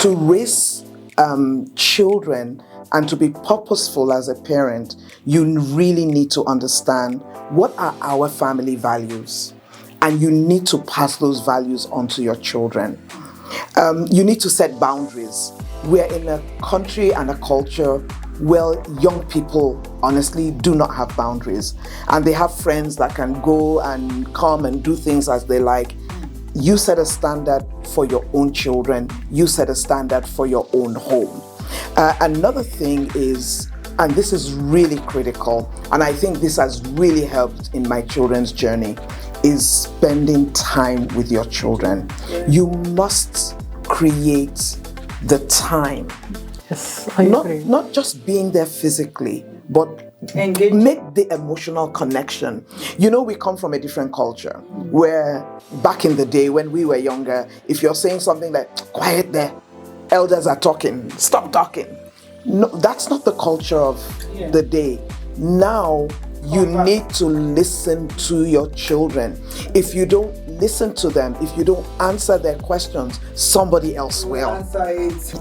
To raise children and to be purposeful as a parent, you really need to understand what are our family values, and you need to pass those values on to your children. You need to set boundaries. We're in a country and a culture where young people honestly do not have boundaries, and they have friends that can go and come and do things as they like. You set a standard for your own children. You set a standard for your own home. Another thing is, and this is really critical, and I think this has really helped in my children's journey, is spending time with your children. Yeah. You must create the time. Yes, I agree. Not just being there physically, but make the emotional connection. You know, we come from a different culture where back in the day when we were younger, if you're saying something like, quiet there, elders are talking, stop talking. No, that's not the culture of the day. Now, you need to listen to your children. If you don't listen to them, if you don't answer their questions, somebody else will.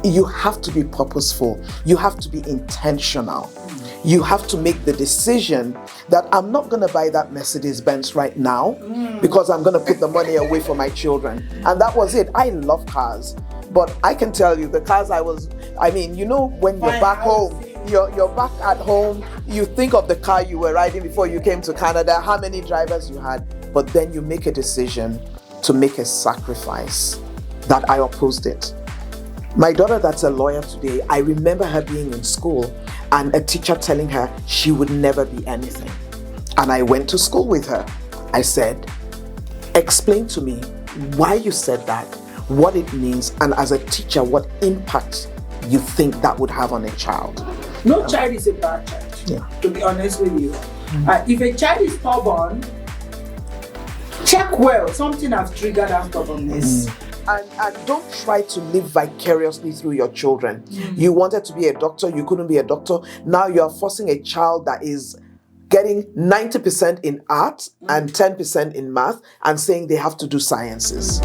You have to be purposeful. You have to be intentional. You have to make the decision that I'm not going to buy that Mercedes-Benz right now because I'm going to put the money away for my children. And that was it. I love cars. But I can tell you, the cars you know, when you're back home, you're back at home, you think of the car you were riding before you came to Canada, how many drivers you had, but then you make a decision to make a sacrifice. That I opposed it. My daughter that's a lawyer today, I remember her being in school and a teacher telling her she would never be anything. And I went to school with her. I said, explain to me why you said that, what it means, and as a teacher, what impact you think that would have on a child. No child is a bad child, to be honest with you. If a child is stubborn, check well, something has triggered that stubbornness. And don't try to live vicariously through your children. You wanted to be a doctor, you couldn't be a doctor. Now you're forcing a child that is getting 90% in art and 10% in math and saying they have to do sciences.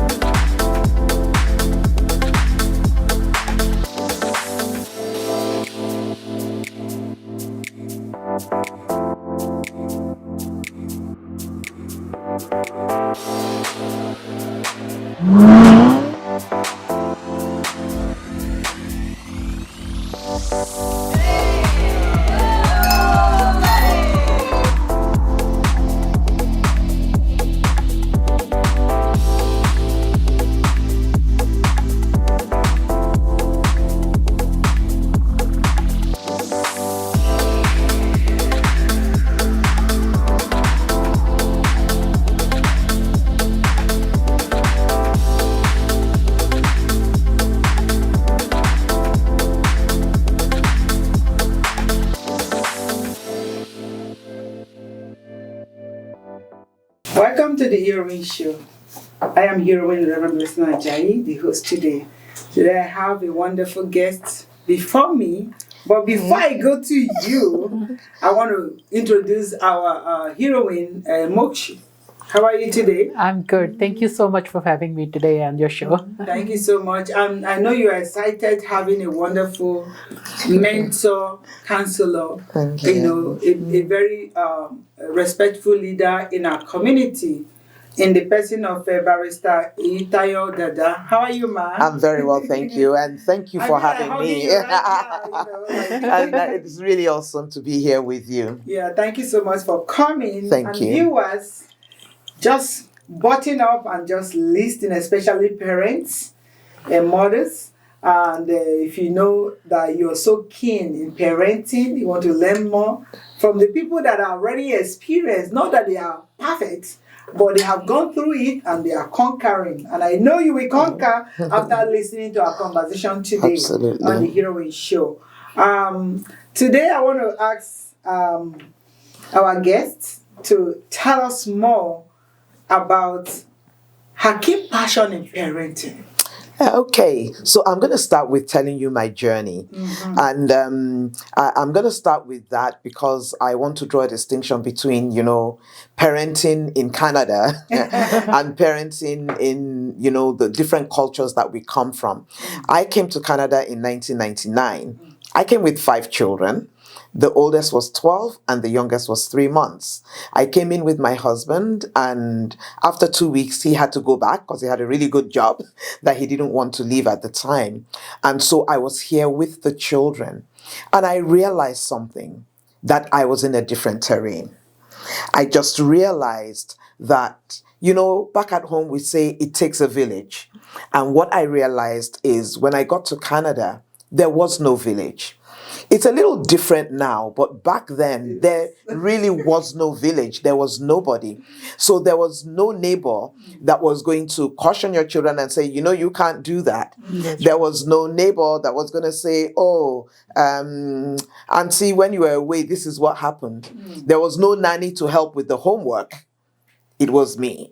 Welcome to the Heroine Show. I am Heroine Reverend Eyitayo, the host today. Today I have a wonderful guest before me, but before I go to you, I want to introduce our heroine, Mokshu. How are you today? I'm good. Thank you so much for having me today on your show. Thank you so much. I know you are excited having a wonderful mentor, counselor, Thank you. You know, a very respectful leader in our community, in the person of Barrister Eyitayo Dada. How are you, ma'am? I'm very well, thank you. And thank you for having me. And it's really awesome to be here with you. Yeah, thank you so much for coming. Thank you. Viewers, just button up and just listen, especially parents and mothers. And if you know that you're so keen in parenting, you want to learn more from the people that are already experienced, not that they are perfect, but they have gone through it and they are conquering. And I know you will conquer after listening to our conversation today. Absolutely. On the Heroine Show. Today I want to ask our guests to tell us more about her key passion in parenting. Okay, so I'm going to start with telling you my journey. And I'm going to start with that because I want to draw a distinction between, parenting in Canada and parenting in, the different cultures that we come from. I came to Canada in 1999. I came with 5 children. The oldest was 12 and the youngest was 3 months. I came in with my husband, and after 2 weeks, he had to go back because he had a really good job that he didn't want to leave at the time. And so I was here with the children. And I realized something, that I was in a different terrain. I just realized that, back at home, we say it takes a village. And what I realized is when I got to Canada, there was no village. It's a little different now, but back then, there really was no village. There was nobody. So there was no neighbor that was going to caution your children and say, you can't do that. There was no neighbor that was going to say, auntie, when you were away, this is what happened. There was no nanny to help with the homework. It was me.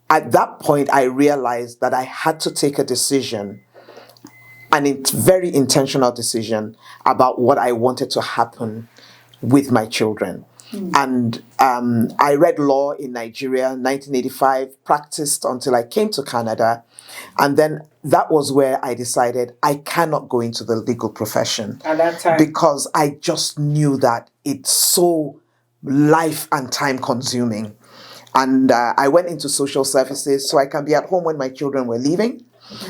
At that point, I realized that I had to take a decision, and it's very intentional decision about what I wanted to happen with my children. And I read law in Nigeria, 1985, practiced until I came to Canada. And then that was where I decided I cannot go into the legal profession. At that time. Because I just knew that it's so life and time consuming. And I went into social services so I can be at home when my children were leaving.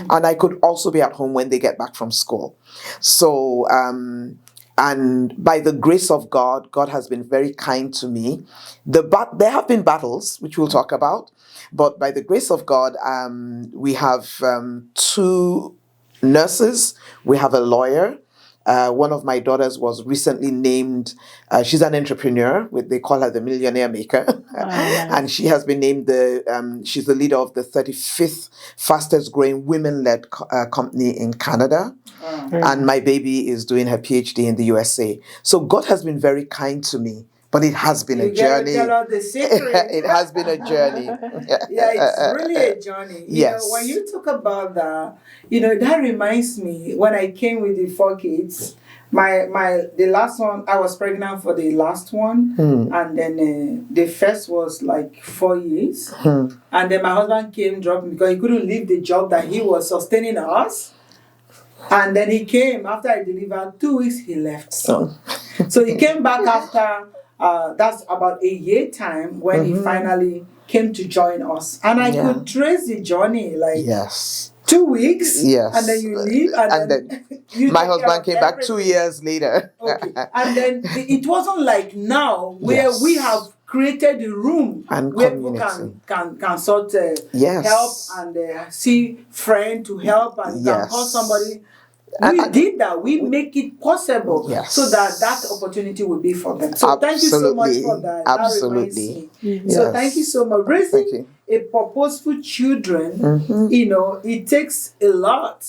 And I could also be at home when they get back from school. So, and by the grace of God, God has been very kind to me. There have been battles, which we'll talk about. But by the grace of God, we have 2 nurses. We have a lawyer. One of my daughters was recently named, she's an entrepreneur, they call her the millionaire maker. Nice. And she has been named she's the leader of the 35th fastest growing women-led company in Canada. And my baby is doing her PhD in the USA. So God has been very kind to me. But it has been a journey. Tell us the secret. It has been a journey. Yeah, it's really a journey. Yes. When you talk about that, that reminds me when I came with the 4 kids. The last one, I was pregnant for the last one, and then the first was like 4 years, and then my husband came dropping because he couldn't leave the job that he was sustaining us. And then he came after I delivered 2 weeks. He left. So he came back after. That's about a year time when he finally came to join us. And I could trace the journey, like 2 weeks, and then you leave, and then you my husband came back 2 years later. Okay. And then it wasn't like now where we have created a room and where community. people can sort of help and see friend to help and can call somebody. We did that. We make it possible so that opportunity will be for them. So thank you so much for that. Absolutely. That reminds me. So thank you so much. Raising a purposeful children, it takes a lot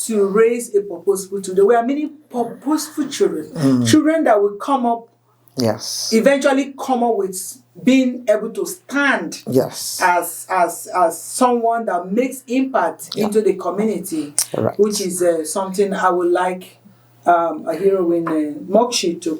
to raise a purposeful children. There are many purposeful children, children that will come up, eventually come up with being able to stand as someone that makes impact into the community, which is something I would like a Heroine Mokshi to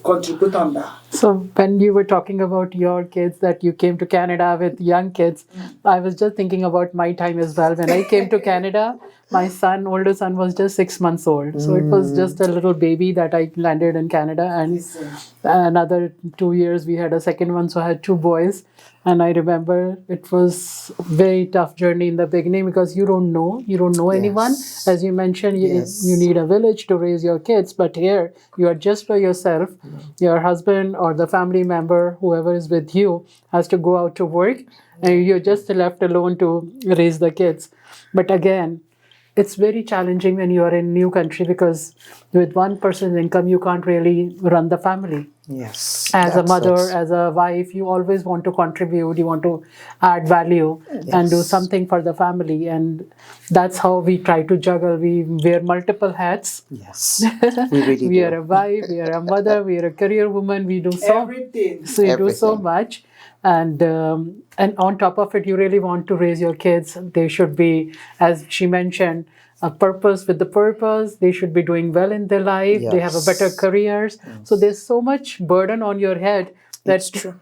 contribute on that. So when you were talking about your kids, that you came to Canada with young kids, I was just thinking about my time as well. When I came to Canada, my older son was just 6 months old. So it was just a little baby that I landed in Canada. And another 2 years, we had a second one. So I had 2 boys. And I remember it was a very tough journey in the beginning because you don't know anyone. As you mentioned, you need a village to raise your kids. But here, you are just by yourself. Your husband or the family member, whoever is with you, has to go out to work. And you're just left alone to raise the kids. But again, it's very challenging when you are in a new country because with one person's income, you can't really run the family. Yes. As a That's mother, it. as a wife, you always want to contribute, you want to add value and do Yes. something for the family. And that's how we try to juggle. We wear multiple hats. Yes. We really We are do. a wife, we are a mother, we are a career woman, we do Everything. so you do so Everything. much. And on top of it, you really want to raise your kids. They should be, as she mentioned, a purpose with the purpose. They should be doing well in their life. They have a better Yes. careers. So there's so much burden on your head It's that true.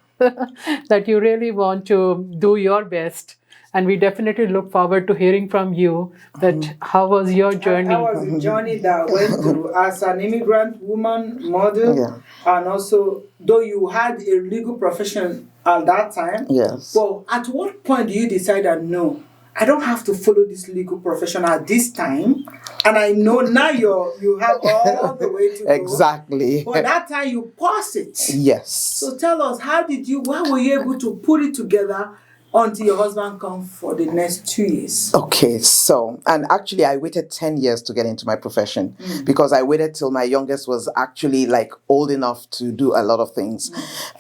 that you really want to do your best. And we definitely look forward to hearing from you that how was your I journey. was a journey that I went through as an immigrant woman, mother, Yeah. and also, though you had a legal profession at that time, Yes. but at what point do you decide that no, I don't have to follow this legal profession at this time, and I know now you have all the way to go. Exactly. But that time you pause it. Yes. So tell us, how were you able to put it together until your husband come for the next 2 years? Okay, so, and actually I waited 10 years to get into my profession because I waited till my youngest was actually like old enough to do a lot of things.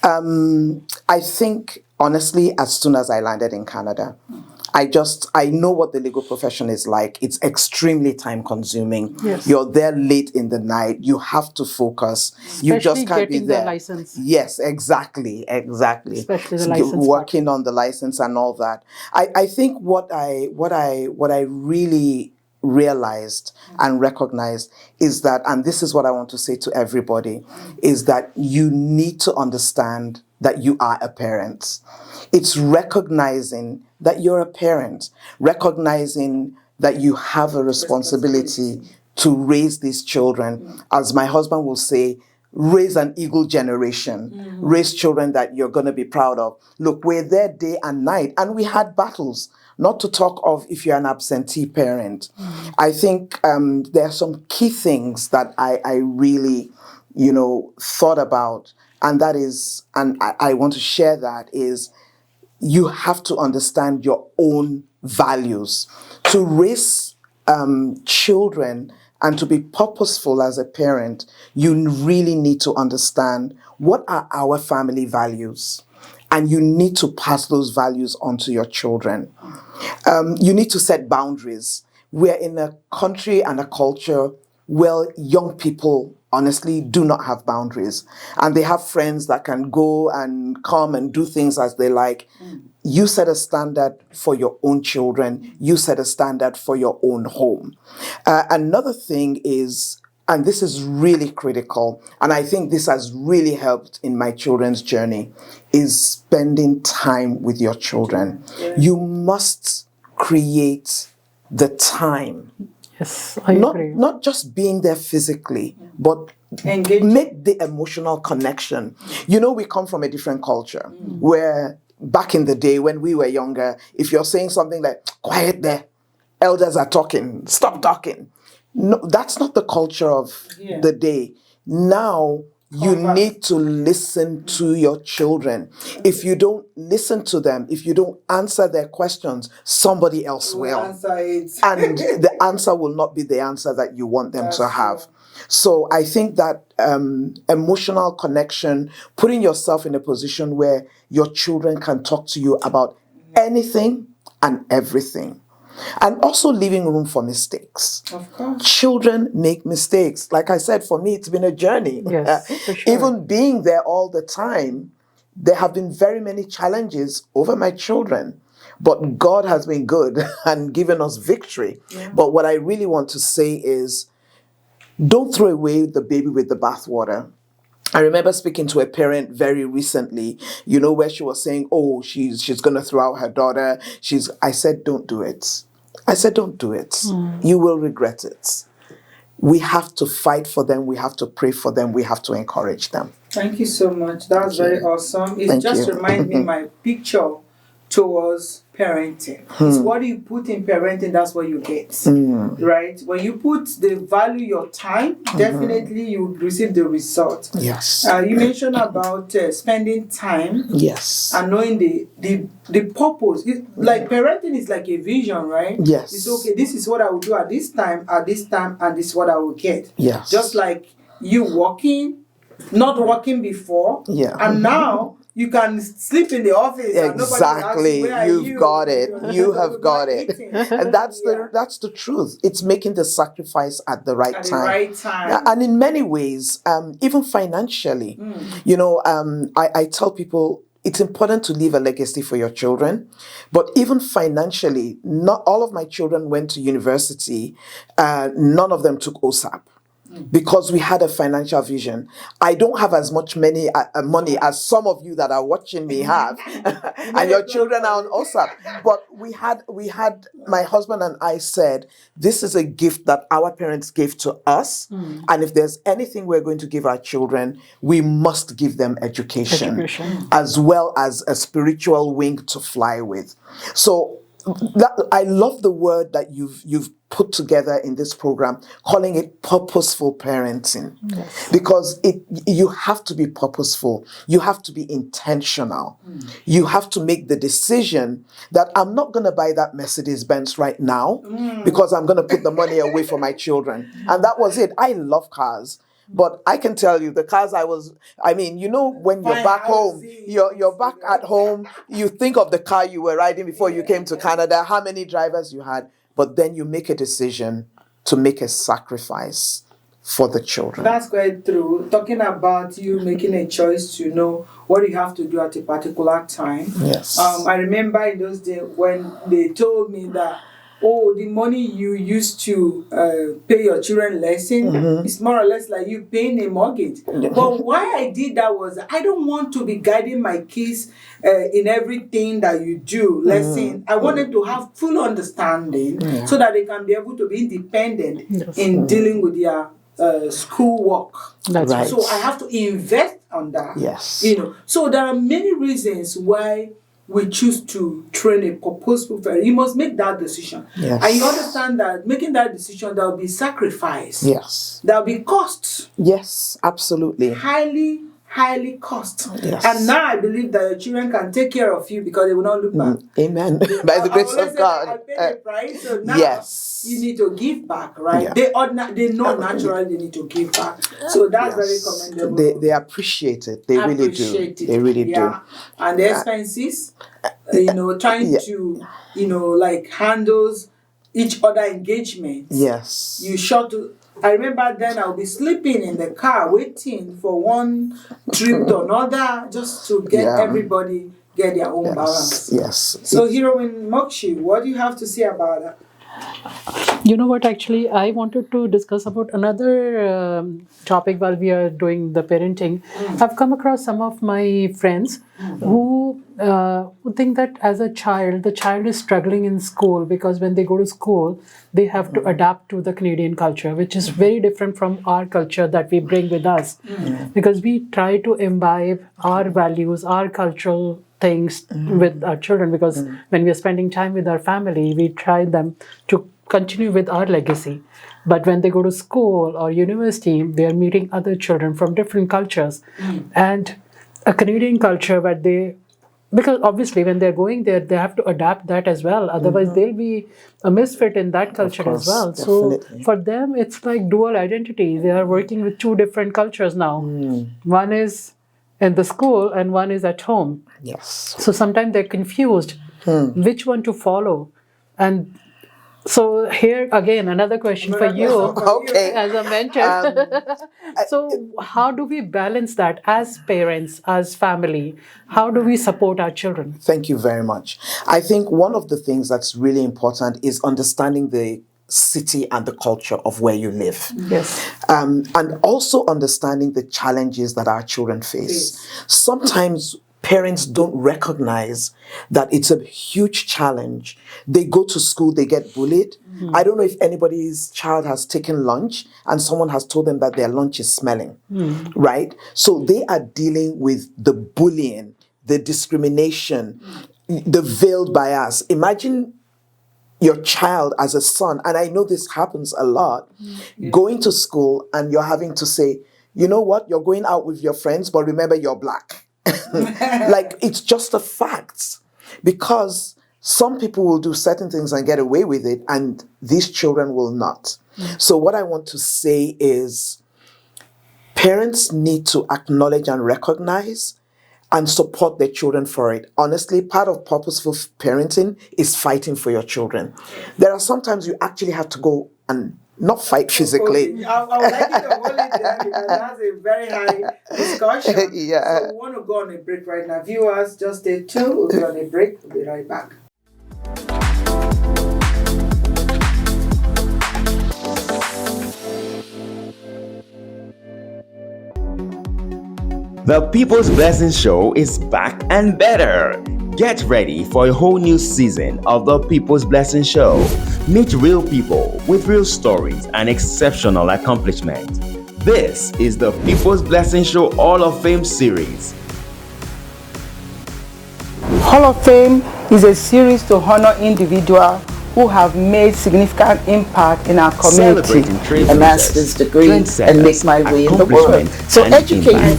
I think, honestly, as soon as I landed in Canada, I know what the legal profession is like. It's extremely time consuming. Yes. You're there late in the night. You have to focus. You Especially just can't be getting the there. license. Yes, exactly. Especially the So license working on the license and all that. I think what I really realized and recognized is that, and this is what I want to say to everybody, is that you need to understand that you are a parent. It's recognizing that you're a parent, recognizing that you have a responsibility to raise these children. As my husband will say, raise an eagle generation, raise children that you're going to be proud of. Look, we're there day and night, and we had battles. Not to talk of if you're an absentee parent. I think there are some key things that I really, thought about, and that is, and I want to share that is, you have to understand your own values. To raise children and to be purposeful as a parent, you really need to understand what are our family values. And you need to pass those values on to your children. You need to set boundaries. We're in a country and a culture where young people honestly do not have boundaries, and they have friends that can go and come and do things as they like. You set a standard for your own children. You set a standard for your own home. Another thing is, and this is really critical, and I think this has really helped in my children's journey, is spending time with your children. You must create the time. Yes, I agree. Not just being there physically, but make the emotional connection. We come from a different culture where back in the day when we were younger, if you're saying something like, quiet there, elders are talking, stop talking. No, that's not the culture of the day. Now, you need to listen to your children. If you don't listen to them, if you don't answer their questions, somebody else will. Answer it. And the answer will not be the answer that you want them to have. True. So I think that emotional connection, putting yourself in a position where your children can talk to you about anything and everything. And also leaving room for mistakes. Of course. Children make mistakes. Like I said, for me, it's been a journey. Yes, for sure. Even being there all the time, there have been very many challenges over my children. But God has been good and given us victory. Yeah. But what I really want to say is, don't throw away the baby with the bathwater. I remember speaking to a parent very recently, where she was saying, oh, she's going to throw out her daughter. I said, don't do it. Don't do it. You will regret it. We have to fight for them. We have to pray for them. We have to encourage them. Thank you so much. That's very awesome. It just reminds me my picture towards parenting. It's what you put in parenting, that's what you get. Right? When you put the value your time, definitely you receive the result. Yes. You mentioned about spending time. Yes. And knowing the purpose. Like parenting is like a vision, right? Yes. It's okay, this is what I will do at this time, and this is what I will get. Yes. Just like you walking, not working before. Yeah. And now you can sleep in the office. Exactly. You've got it. You have got it. Eating. And that's the truth. It's making the sacrifice at the right time. The right time. Yeah, and in many ways, even financially, I tell people it's important to leave a legacy for your children, but even financially, not all of my children went to university. None of them took OSAP. Because we had a financial vision. I don't have as much money as some of you that are watching me have, and your children are on OSAP. But we had my husband and I said, this is a gift that our parents gave to us, and if there's anything we're going to give our children, we must give them education. As well as a spiritual wing to fly with. So I love the word that you've put together in this program, calling it purposeful parenting. Yes. Because you have to be purposeful. You have to be intentional. You have to make the decision that I'm not going to buy that Mercedes-Benz right now because I'm going to put the money away for my children. And that was it. I love cars. But I can tell you, the cars when you're back home, you're back at home, you think of the car you were riding before you came to Canada, how many drivers you had, but then you make a decision to make a sacrifice for the children. That's quite true. Talking about you making a choice to know what you have to do at a particular time. Yes. I remember in those days when they told me that, the money you used to pay your children lesson is more or less like you paying a mortgage. But why I did that was I don't want to be guiding my kids in everything that you do. Lesson. I wanted to have full understanding so that they can be able to be independent in dealing with their school work. That's right. So I have to invest on that. Yes. So there are many reasons why we choose to train a purposeful parent. You must make that decision. Yes. And you understand that making that decision, there will be sacrifice. Yes. There will be cost. Yes, absolutely. Highly cost. Yes. And now I believe that your children can take care of you because they will not look back. Amen. By the grace of God. I paid the price, so now you need to give back, right? Yeah. They know naturally they need to give back. So that's very commendable. They appreciate it. They really do. They really do. And the expenses, trying to, handles each other engagement. Yes. I remember then I'll be sleeping in the car waiting for one trip to another just to get everybody get their own balance. Yes. So Heroine Mokshi, what do you have to say about that? You know what, actually, I wanted to discuss about another topic while we are doing the parenting. I've come across some of my friends who think that as a child, the child is struggling in school because when they go to school, they have to adapt to the Canadian culture, which is very different from our culture that we bring with us. Because we try to imbibe our values, our cultural things with our children, because when we are spending time with our family, we try them to continue with our legacy. But when they go to school or university, they are meeting other children from different cultures. And a Canadian culture because obviously when they're going there, they have to adapt that as well. Otherwise, they'll be a misfit in that culture as well. Definitely. So for them, it's like dual identity. They are working with two different cultures now. One is in the school and one is at home. Yes. So sometimes they're confused which one to follow. And so here again, another question for you as a mentor. So how do we balance that as parents, as family? How do we support our children? Thank you very much. I think one of the things that's really important is understanding the city and the culture of where you live. Yes. And also understanding the challenges that our children face. Sometimes parents don't recognize that it's a huge challenge. They go to school, they get bullied. I don't know if anybody's child has taken lunch and someone has told them that their lunch is smelling, right? So they are dealing with the bullying, the discrimination, the veiled bias. Imagine your child as a son, and I know this happens a lot, going to school and you're having to say, you know what, you're going out with your friends, but remember you're black. Like, it's just a fact, because some people will do certain things and get away with it, and these children will not. So what I want to say is, Parents need to acknowledge and recognize and support their children for it. Honestly, part of purposeful parenting is fighting for your children. There are sometimes you actually have to go and not fight physically. Okay. I would like you to hold it there because that's a very high discussion. Yeah. So we want to go on a break right now. Viewers, just stay tuned. We'll be on a break. We'll be right back. The People's Blessing Show is back and better. Get ready for a whole new season of the People's Blessing Show. Meet real people with real stories and exceptional accomplishments. This is the People's Blessing Show Hall of Fame series. Hall of Fame is a series to honor individuals who have made significant impact in our community. Celebrating A master's degree and make my way in the world. So educating.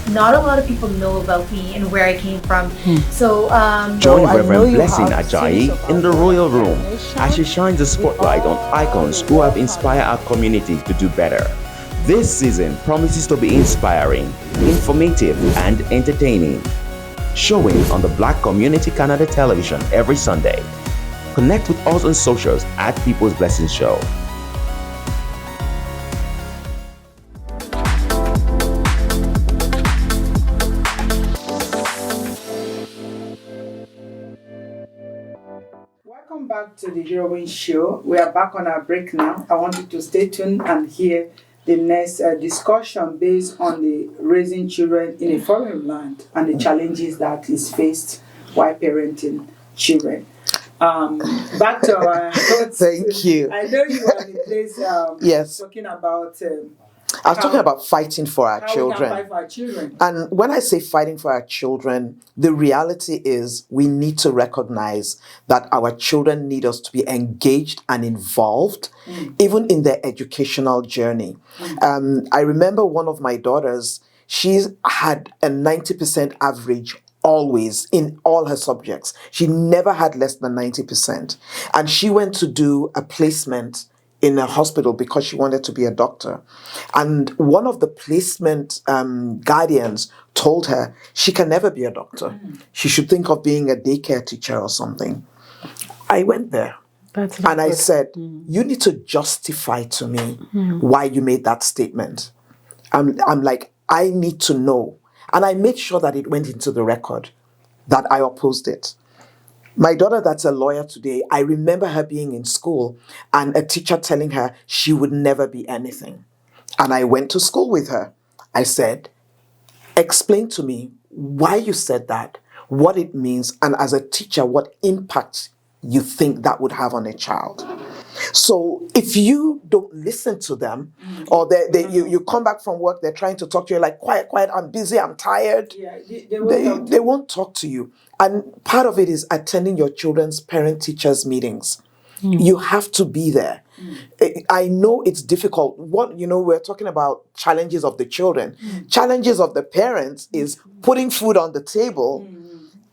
Not a lot of people know about me and where I came from. So, Join I know Reverend you Blessing have Ajayi series of in the Royal Room organization as she shines the spotlight on icons who have inspired our community to do better. This season promises to be inspiring, informative, and entertaining. Showing on the Black Community Canada Television every Sunday. Connect with us on socials at People's Blessing Show. Welcome back to the Heroine Show. We are back on our break now. I want you to stay tuned and hear the next discussion based on the raising children in a foreign land and the challenges that is faced while parenting children. Back to our Thank you. I know you are in the place Yes. talking about I was talking about fighting for our how we can children. fight for our children. And when I say fighting for our children, the reality is we need to recognize that our children need us to be engaged and involved, even in their educational journey. I remember one of my daughters, she had a 90% average always in all her subjects. She never had less than 90%. And she went to do a placement in a hospital because she wanted to be a doctor. And one of the placement guardians told her she can never be a doctor. She should think of being a daycare teacher or something. I went there and I said, you need to justify to me why you made that statement. I'm like, I need to know. And I made sure that it went into the record, that I opposed it. My daughter that's a lawyer today, I remember her being in school and a teacher telling her she would never be anything. And I went to school with her. I said, explain to me why you said that, what it means, and as a teacher, what impact you think that would have on a child. So if you don't listen to them, or you come back from work, they're trying to talk to you like, quiet, I'm busy, I'm tired. Yeah, They won't talk to you. And part of it is attending your children's parent-teachers meetings. You have to be there. I know it's difficult. We're talking about challenges of the children. Challenges of the parents is putting food on the table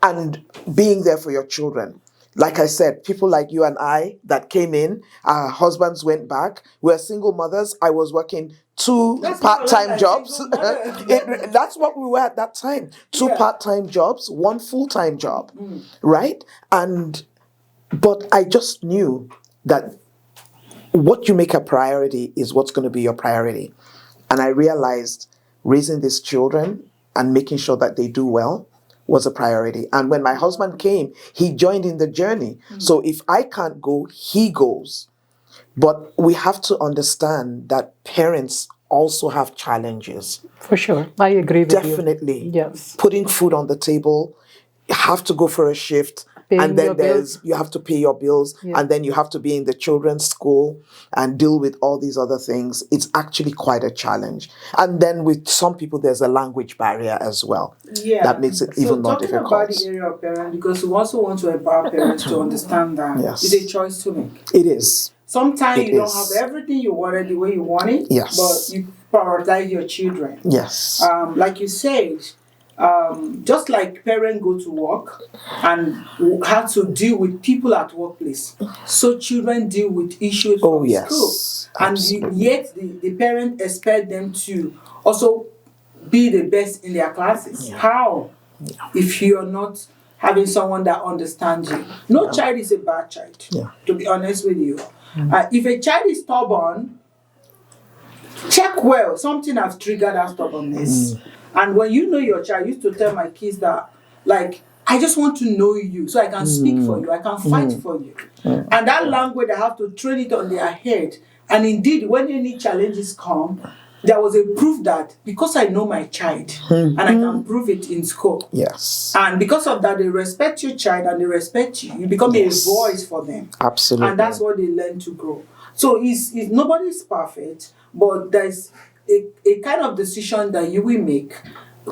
and being there for your children. Like I said, people like you and I that came in, our husbands went back. We're single mothers. I was working two part-time jobs. That's what we were at that time. Two part-time jobs, one full-time job, right? But I just knew that what you make a priority is what's going to be your priority. And I realized raising these children and making sure that they do well was a priority. And when my husband came, he joined in the journey. So if I can't go, he goes. But we have to understand that parents also have challenges. For sure. I agree with you. Definitely. Yes. Putting food on the table, you have to go for a shift. Paying and then your bills. you have to pay your bills, and then you have to be in the children's school and deal with all these other things. It's actually quite a challenge. And then with some people, there's a language barrier as well. Yeah. That makes it even more difficult. Talking about the area of parents, because we also want to empower parents to understand that it's a choice to make. It is. Sometimes you don't have everything you wanted the way you want it, but you prioritize your children. Yes. Like you said, just like parents go to work and have to deal with people at workplace, so children deal with issues from school. And yet the parent expect them to also be the best in their classes. How? If you're not having someone that understands you. No child is a bad child, to be honest with you. If a child is stubborn, check well. Something has triggered that stubbornness. And when you know your child, I used to tell my kids that, like, I just want to know you so I can speak for you, I can fight for you. And that language, I have to train it on their head. And indeed, when any challenges come, there was a proof that because I know my child and I can prove it in school. Yes. And because of that, they respect your child and they respect you. You become a voice for them. Absolutely. And that's what they learn to grow. So it's nobody's perfect, but there's a kind of decision that you will make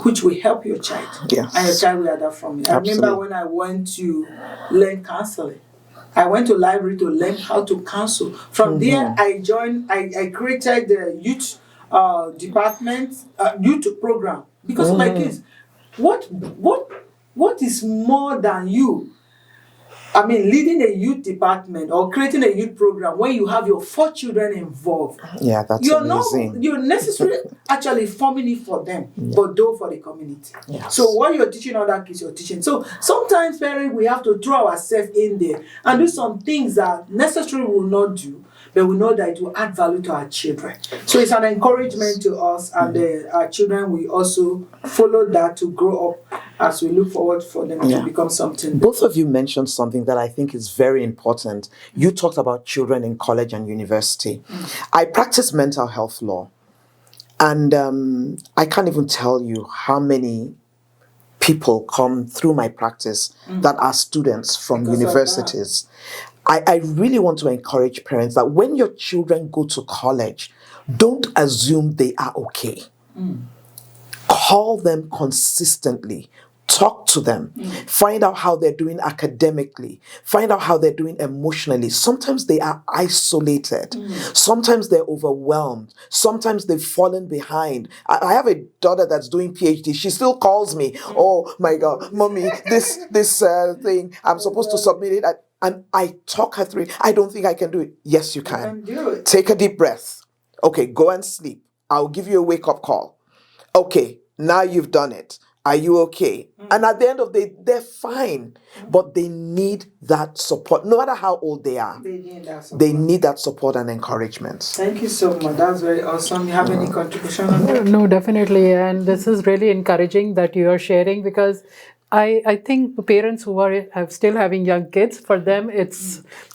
which will help your child. Yes. And your child will adapt from it. I remember when I went to learn counseling. I went to library to learn how to counsel. From there, I created the youth department, youth program. Because of my kids, what is more than you? I mean, leading a youth department or creating a youth program when you have your 4 children involved. Yeah, that's amazing. You're necessarily actually forming it for them, but though for the community. Yes. So what you're teaching other kids, you're teaching. So sometimes, parents, we have to throw ourselves in there and do some things that necessarily will not do, but we know that it will add value to our children. So it's an encouragement to us, and our children will also follow that to grow up as we look forward for them to become something. Both of you mentioned something that I think is very important. You talked about children in college and university. I practice mental health law, and I can't even tell you how many people come through my practice that are students from universities. I really want to encourage parents that when your children go to college, don't assume they are okay. Call them consistently. Talk to them. Find out how they're doing academically. Find out how they're doing emotionally. Sometimes they are isolated. Sometimes they're overwhelmed. Sometimes they've fallen behind. I have a daughter that's doing PhD. She still calls me. Oh my God, mommy, this thing, I'm supposed to submit it. And I talk her through it. I don't think I can do it. Yes, you can. Do it. Take a deep breath. Okay, go and sleep. I'll give you a wake-up call. Okay, now you've done it. Are you okay? And at the end of the day, they're fine. But they need that support. No matter how old they are, they need that support and encouragement. Thank you so much. That's very awesome. You have any contribution on that? No, definitely. And this is really encouraging that you are sharing, because I think parents who are still having young kids, for them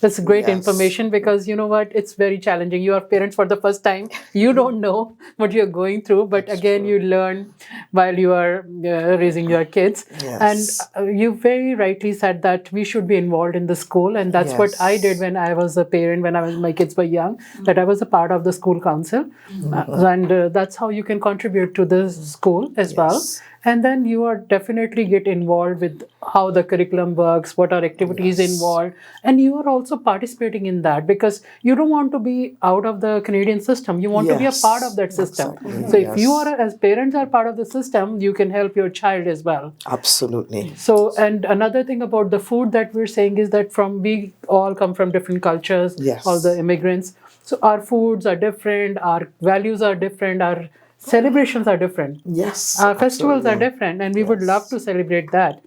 that's great information, because you know what, it's very challenging. You are parents for the first time. You don't know what you're going through, but again, you learn while you are raising your kids. Yes. And you very rightly said that we should be involved in the school, and that's what I did when I was a parent, when my kids were young, that I was a part of the school council. And that's how you can contribute to the school as well. And then you are definitely get involved with how the curriculum works, what are activities involved, and you are also participating in that, because you don't want to be out of the Canadian system. You want to be a part of that system. So if you are, as parents, are part of the system, you can help your child as well. Absolutely. So, and another thing about the food that we're saying is that we all come from different cultures, all the immigrants. So our foods are different, our values are different, our celebrations are different. Yes. Our festivals are different, and we would love to celebrate that.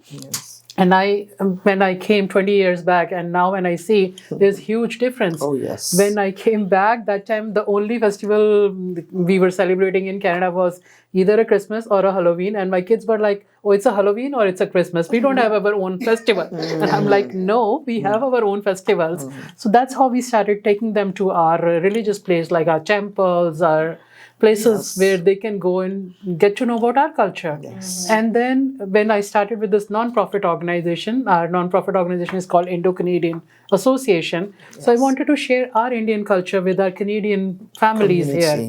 And when I came 20 years back, and now when I see, there's huge difference. Oh, yes. When I came back, that time the only festival we were celebrating in Canada was either a Christmas or a Halloween. And my kids were like, oh, it's a Halloween or it's a Christmas. We don't have our own festival. And I'm like, no, we have our own festivals. So that's how we started taking them to our religious place, like our temples, our places where they can go and get to know about our culture. And then when I started with this non-profit organization, our non-profit organization is called Indo-Canadian Association. So I wanted to share our Indian culture with our Canadian families here,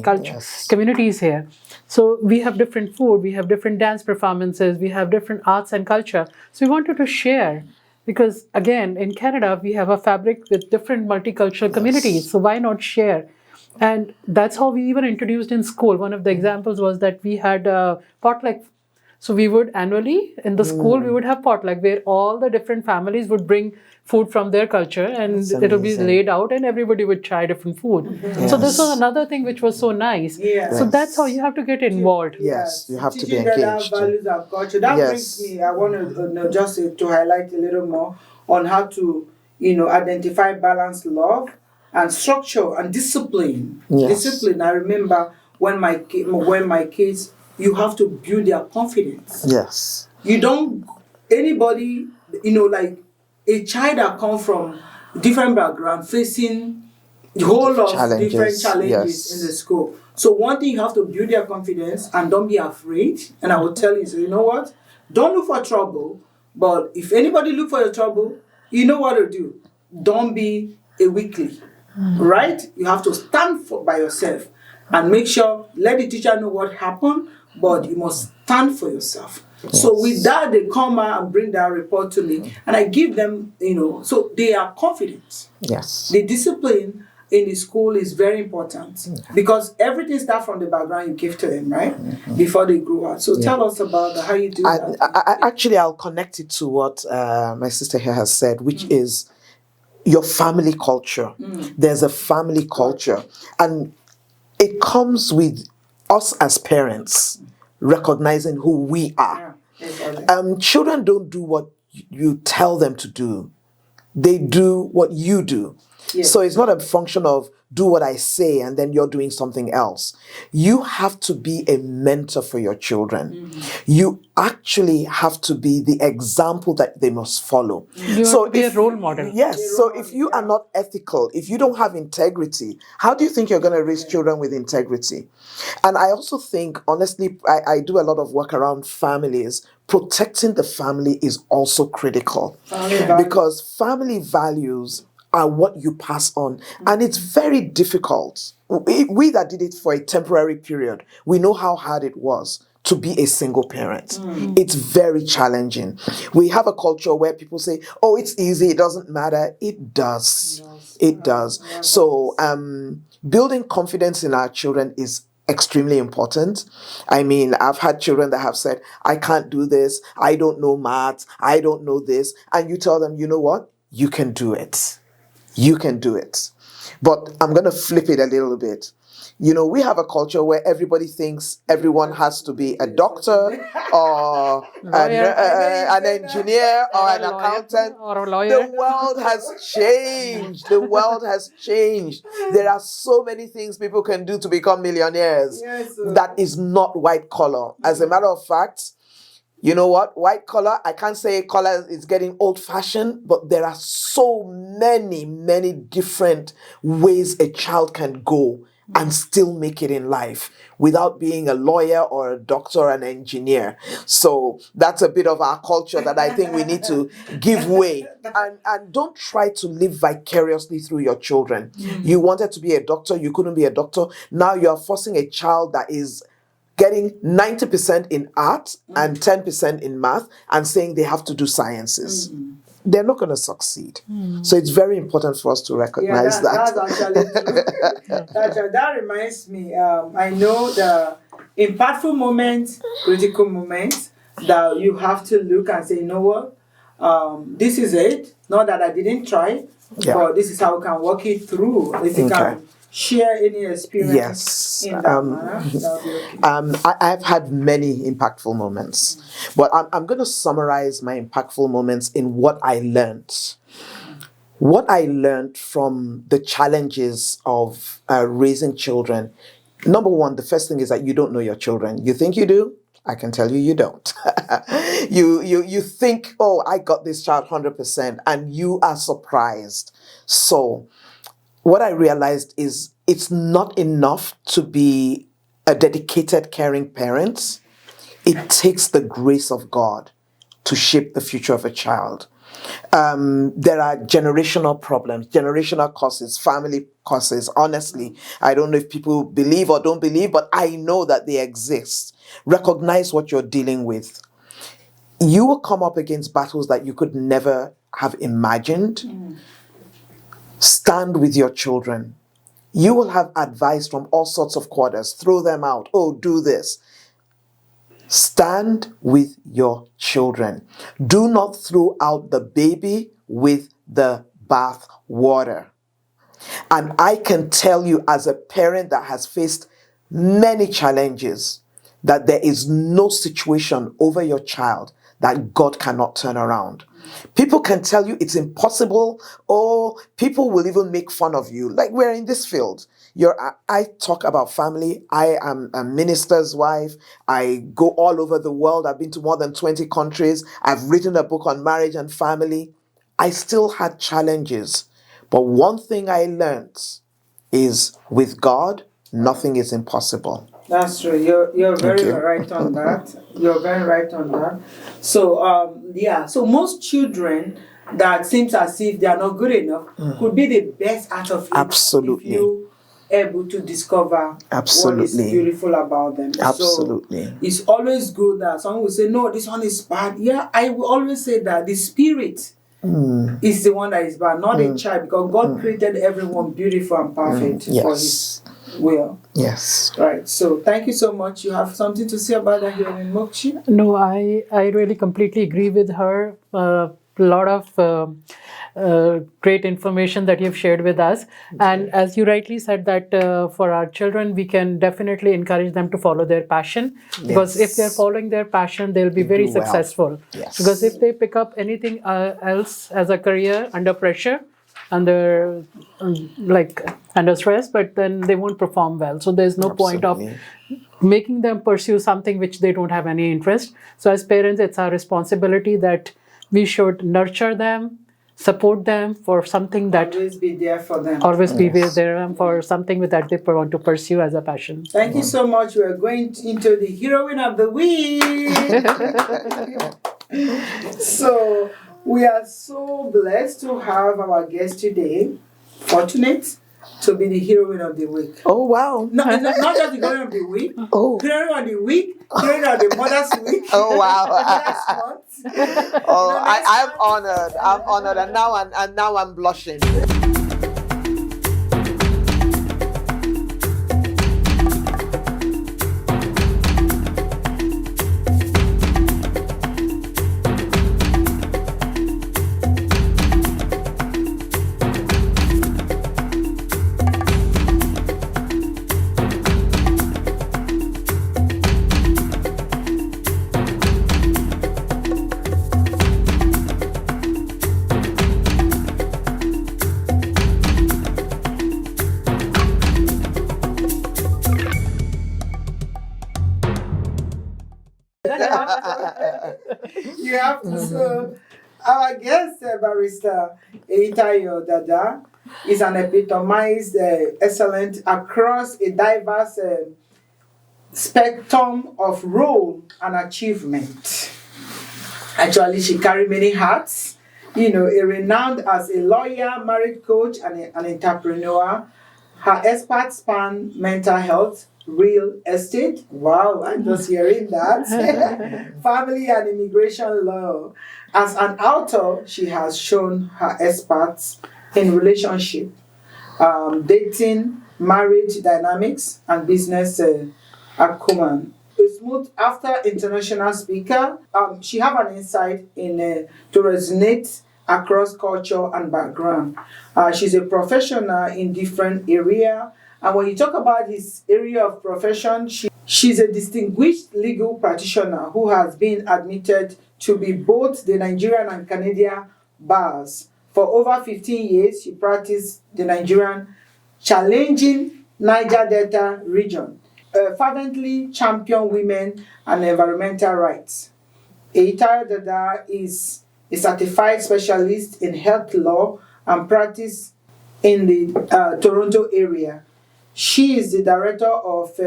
communities here. So we have different food, we have different dance performances, we have different arts and culture. So we wanted to share, because again, in Canada, we have a fabric with different multicultural communities. So why not share? And that's how we even introduced in school. One of the examples was that we had a potluck So we would annually in the school we would have potluck where all the different families would bring food from their culture, and That's it would be amazing. laid out and everybody would try different food. So this was Yes. another thing which was so nice. Yeah. So that's how you have to get involved. Yes, you have to be Teaching Dada engaged. values and culture. That Yes. brings me, I want to just to highlight a little more on how to, identify balanced love and structure and discipline. Yes. Discipline. I remember when my kids, you have to build their confidence. Yes. You don't, anybody, like a child that comes from different background facing the whole of Challenges, different challenges yes. in the school. So one thing, you have to build their confidence and don't be afraid. And I will tell you, so you know what? Don't look for trouble, but if anybody look for your trouble, you know what to do. Don't be a weakling, right? You have to stand by yourself and make sure, let the teacher know what happened, but you must stand for yourself. Yes. So with that, they come out and bring that report to me, and I give them, so they are confident. Yes. The discipline in the school is very important because everything starts from the background you give to them, right? Before they grow up. So tell us about how you do that. Actually, I'll connect it to what my sister here has said, which is your family culture. There's a family culture, and it comes with us as parents recognizing who we are. Children don't do what you tell them to do. They do what you do. Yes. So it's not a function of do what I say and then you're doing something else. You have to be a mentor for your children. You actually have to be the example that they must follow. You have to be a role model. Yes. So if you are not ethical, if you don't have integrity, how do you think you're going to raise children with integrity? And I also think, honestly, I do a lot of work around families. Protecting the family is also critical because family values are what you pass on. And it's very difficult. We that did it for a temporary period, we know how hard it was to be a single parent. It's very challenging. We have a culture where people say, oh, it's easy, it doesn't matter. It does. It does. So building confidence in our children is extremely important. I mean, I've had children that have said, I can't do this, I don't know maths, I don't know this. And you tell them, you know what? You can do it. You can do it. But I'm going to flip it a little bit. We have a culture where everybody thinks everyone has to be a doctor or an engineer or an accountant. Or a lawyer. The world has changed. The world has changed. There are so many things people can do to become millionaires. That is not white collar. As a matter of fact, you know what? White collar, I can't say collar is getting old fashioned, but there are so many, many different ways a child can go and still make it in life without being a lawyer or a doctor or an engineer. So that's a bit of our culture that I think we need to give way. And don't try to live vicariously through your children. You wanted to be a doctor, you couldn't be a doctor. Now you're forcing a child that is getting 90% in art and 10% in math and saying they have to do sciences. They're not going to succeed. So it's very important for us to recognize that. That's actually true. That reminds me, I know the impactful moments, critical moments that you have to look and say, you know what, this is it. Not that I didn't try, but this is how we can work it through. If you can share any experience in that manner, that'll be okay. I've had many impactful moments, but I'm going to summarize my impactful moments in what I learned. What I learned from the challenges of raising children. Number one, the first thing is that you don't know your children. You think you do? I can tell you, you don't. You think, oh, I got this child 100%, and you are surprised. So what I realized is it's not enough to be a dedicated, caring parent. It takes the grace of God to shape the future of a child. There are generational problems, generational causes, family causes. Honestly, I don't know if people believe or don't believe, but I know that they exist. Recognize what you're dealing with. You will come up against battles that you could never have imagined. Stand with your children. You will have advice from all sorts of quarters. Throw them out. Oh, do this. Stand with your children. Do not throw out the baby with the bath water. And I can tell you, as a parent that has faced many challenges, that there is no situation over your child that God cannot turn around. People can tell you it's impossible, or people will even make fun of you. Like, we're in this field. I talk about family. I am a minister's wife. I go all over the world. I've been to more than 20 countries. I've written a book on marriage and family. I still had challenges. But one thing I learned is, with God, nothing is impossible. That's true. You're very right on that. You're very right on that. So so most children that seems as if they are not good enough could be the best out of it. Absolutely. If you able to discover what is beautiful about them. Absolutely. So it's always good that someone will say, no, this one is bad. Yeah, I will always say that the spirit is the one that is bad, not the child, because God created everyone beautiful and perfect for His will. Yes. Right. So thank you so much. You have something to say about that, Heroine Mokchi? No, I really completely agree with her. A lot of great information that you've shared with us. And as you rightly said, that for our children, we can definitely encourage them to follow their passion. Because if they're following their passion, they'll be very successful. Yes. Because if they pick up anything else as a career under pressure, under stress, but then they won't perform well. So there's no point of making them pursue something which they don't have any interest. So as parents, it's our responsibility that we should nurture them, support them for something that always be there for them. Always be there for something that they want to pursue as a passion. Thank you so much. We are going into the heroine of the week. So we are so blessed to have our guest today. Fortunate to be the heroine of the week. Oh, wow. No, not just the heroine of the week. Oh. Heroine of the week. Heroine of the Mother's Week. Oh, wow. Oh, I'm honored. I'm honored, and now I'm blushing. You have to. So, our guest, Barrister Eyitayo Dada, is an epitomized excellent across a diverse spectrum of role and achievement. Actually, she carries many hats. A renowned as a lawyer, marriage coach, and an entrepreneur. Her experts span mental health, real estate. Wow, I'm just hearing that. Family and immigration law. As an author, she has shown her experts in relationship, dating, marriage dynamics, and business acumen. A smooth after international speaker, she have an insight in to resonate across culture and background. She's a professional in different area. And when you talk about his area of profession, she's a distinguished legal practitioner who has been admitted to be both the Nigerian and Canadian bars. For over 15 years, she practiced the Nigerian challenging Niger Delta region, fervently champion women and environmental rights. Eyitayo Dada is a certified specialist in health law and practice in the Toronto area. She is the director of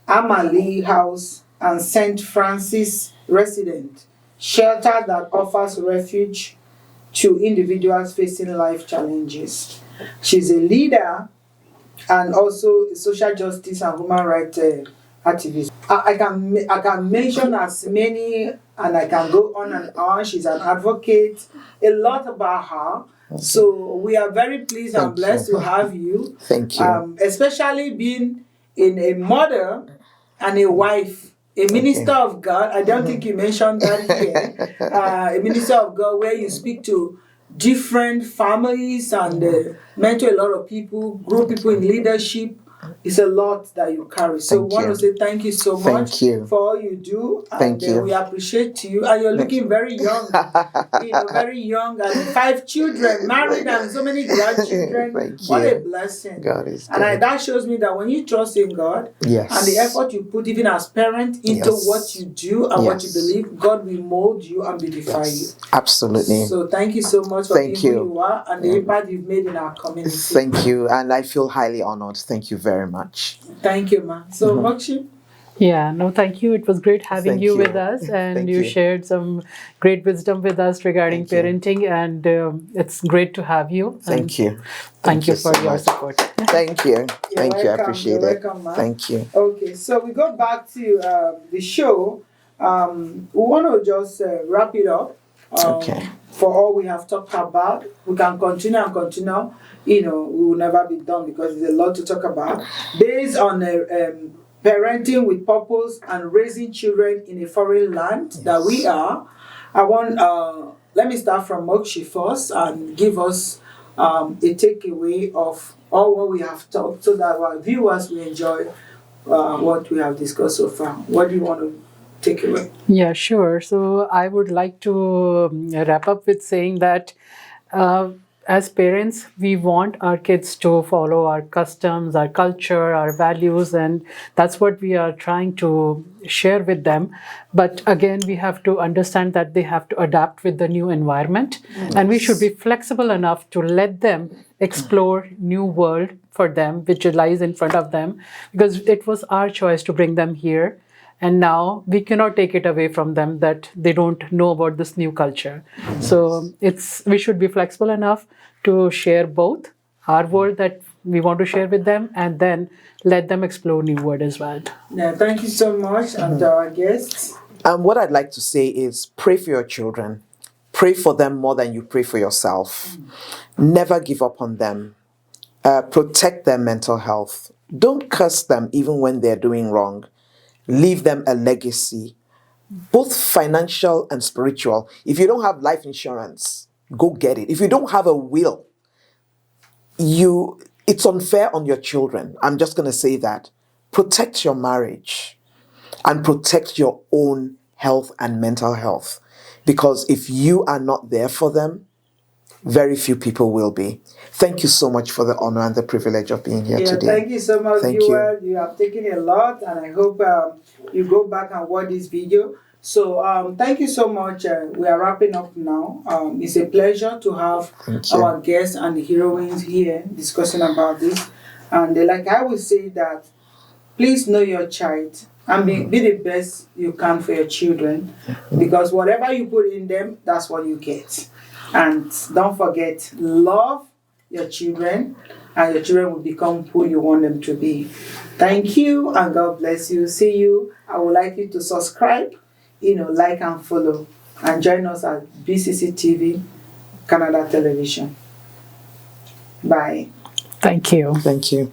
Amalie House and St. Francis Resident, shelter that offers refuge to individuals facing life challenges. She's a leader and also a social justice and human rights activist. I can mention as many, and I can go on and on. She's an advocate, a lot about her. Okay. So we are very pleased and blessed to have you. Thank you. Especially being a mother and a wife a minister of God. I don't think you mentioned that here. A minister of God where you speak to different families and mentor a lot of people, grow people in leadership. It's a lot that you carry. So I want to say thank you so much for all you do. Thank you. We appreciate you. And you're looking very young. Very young, and 5 children, married, and so many grandchildren. What a blessing. God is good. And that shows me that when you trust in God, and the effort you put even as parent into what you do and what you believe, God will mold you and beautify you. Absolutely. So thank you so much for being who you are and the impact you've made in our community. Thank you. And I feel highly honored. Thank you very much. Thank you, ma. So, Mokshi? Yeah, no, thank you. It was great having you with us, and you shared some great wisdom with us regarding parenting, and it's great to have you. Thank you. Thank you for your support. Thank you. Thank you. I appreciate it. Welcome, ma. Thank you. Okay, so we go back to the show. We want to just wrap it up. For all we have talked about, we can continue and continue. We will never be done because there's a lot to talk about. Based on parenting with purpose and raising children in a foreign land that we are, I want, let me start from Mokshi first and give us a takeaway of all what we have talked so that our viewers will enjoy what we have discussed so far. What do you want to take away? Yeah, sure. So I would like to wrap up with saying that as parents, we want our kids to follow our customs, our culture, our values, and that's what we are trying to share with them. But again, we have to understand that they have to adapt with the new environment, and we should be flexible enough to let them explore new world for them, which lies in front of them, because it was our choice to bring them here. And now we cannot take it away from them that they don't know about this new culture. So we should be flexible enough to share both our world that we want to share with them and then let them explore new world as well. Yeah, thank you so much, and our guests. What I'd like to say is pray for your children. Pray for them more than you pray for yourself. Never give up on them. Protect their mental health. Don't curse them even when they're doing wrong. Leave them a legacy, both financial and spiritual. If you don't have life insurance, go get it. If you don't have a will, it's unfair on your children. I'm just going to say that. Protect your marriage and protect your own health and mental health. Because if you are not there for them, very few people will be. Thank you so much for the honor and the privilege of being here today. Thank you so much, viewer. You have taken a lot, and I hope you go back and watch this video. So thank you so much. We are wrapping up now. It's a pleasure to have our guests and the heroines here discussing about this. And like I would say that, please know your child and be the best you can for your children, because whatever you put in them, that's what you get. And don't forget, love your children, and your children will become who you want them to be. Thank you, and God bless you. See you. I would like you to subscribe, like and follow, and join us at BCCTV, Canada Television. Bye. Thank you. Thank you.